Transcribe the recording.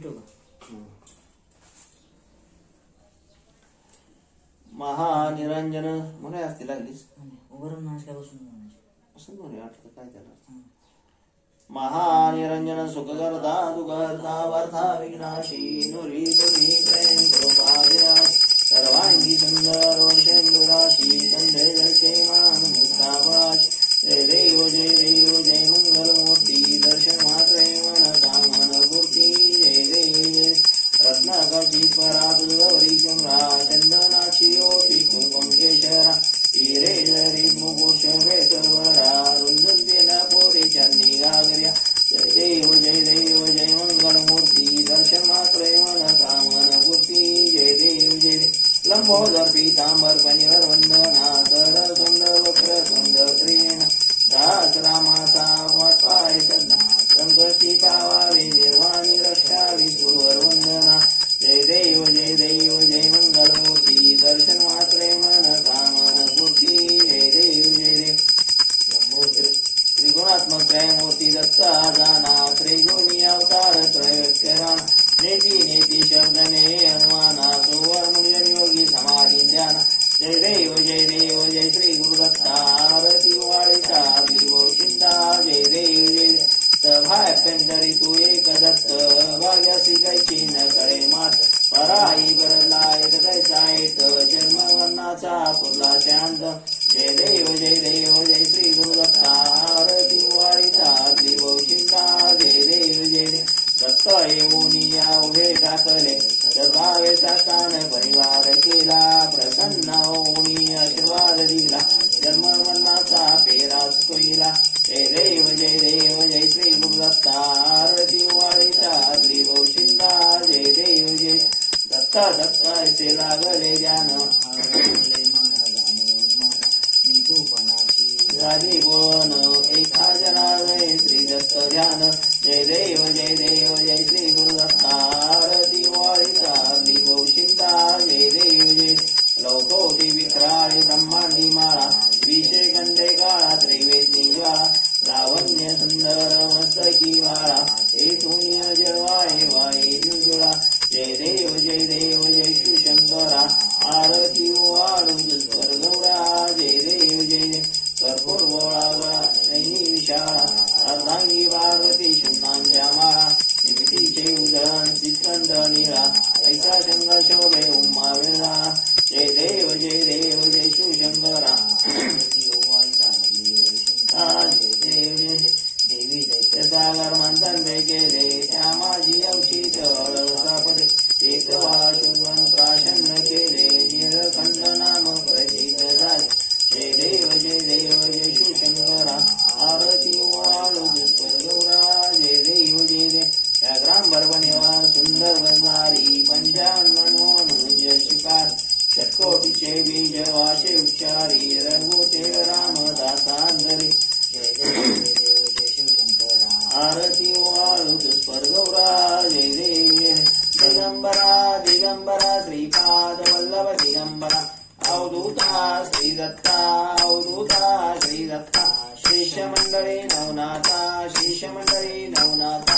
भेटू का? महानिरंजन म्हणूया ती लागलीच उभारून नमस्कारापासून म्हणायचे. असं म्हणूया आठवतं काय त्याला. महानिरंजन सुखकर्ता दुःखहर्ता वर्था विघ्नाशी नुरीपुरी प्रेम कृपाजया सर्वांगी सुंदर वंशेंदुराशी कंधे जळके मान मुक्तापाश जय देव जय मंगलमूर्ती दर्शन मात्रे मन कामन पूर्ती जय देव जय रत्नाकाची परात गौरी चंद्रा चंदनाची ओटी कुंकुम केशरा हिरे जरी मुकुश भेटवरा रुंदतेना पोरे चन्नी गागर्या जय देव जय मंगलमूर्ती दर्शन मात्रे मन कामन पूर्ती जय देव जय लंबोदर पीतांबर पनिवर वंदना कर सुंदर वक्र सुंदर प्रियण दास रामाचा वाटपाय सदा संकष्टी पावावे निर्वाणी रक्षावी सुरवर वंदना जय देव जय मंगलमूर्ती दर्शन मात्रे मन कामन पूर्ती जय देव त्रिगुणात्मक त्रयमूर्ती दत्ता जाना त्रिगुणी अवतार त्रयक्षरा नेती शब्दने हनुमाना सुवर्ण योगी समाधी ध्यान जय देव जय श्री गुरुदत्ता आरती वाळीता शिंदा जय देव जय सभाय पेंढरी तू एक दत्त भाग्यासी कैची न कळे मात पराई बरलाय कैचा येत जन्म वर्णाचा पुरला शांत जय देव जय श्री गुरुदत्ता आरती वाळीता शिंदा जय देव जय दत्त येऊनिया उभे टाकले सर्वावेचा स्थान परिवार केला प्रसन्न होऊनी आशीर्वाद दिला जन्म मरणाचा पेरा चुकविला जय देव जय श्री गुरुदत्ता आरती वाळीचा शिंदा जय देव जय दत्ताचे लागले ध्यान झाली बोन एका जनालय श्री दत्त ध्यान जय देव जय श्री गुरुदत्ता आरती वाळीचा शिंदा जय देव जय लौकोटी विक्राळी ब्रह्मांडी माळा विषय कंडे काळा त्रिवेदी ज्वाळा लावण्य सुंदर मस्तकी वाळा हेतुनी जळवाय वाई जुजुळा जय देव जय शिवशंकरा आरती वाळू स्वर गौरा जय देव जय कर्पूर गोळा नैनी विशाळा अर्धांगी पार्वती शून्नांच्या माळा निमितीचे उदळण चित्कंद निळा ऐसा शंकर शोभे उम्मा विळा जय देव जय शिवशंकरा देवी दैत्यसागर मंथन केले त्या माझी औषध सापडे एक वाशुवन प्राशन केले निरखंड नाम प्रसिद्ध झाले जय देव जय शिवशंकरा आरती वाळू गौरा जय देव जय या ग्राम बर्वनिवार सुंदर बनणारी पंचान्मनोन शिकार षटकोटीचे बीज वाचे उच्चारी रघुते रामदासांतरी जय देव जय शिवशंकरा आरती वाळू स्वर्गौरा जय देव दिगंबरा श्रीपाद वल्लभ दिगंबरा अवधूता श्री दत्ता शिष्य मंडळी नवनाथा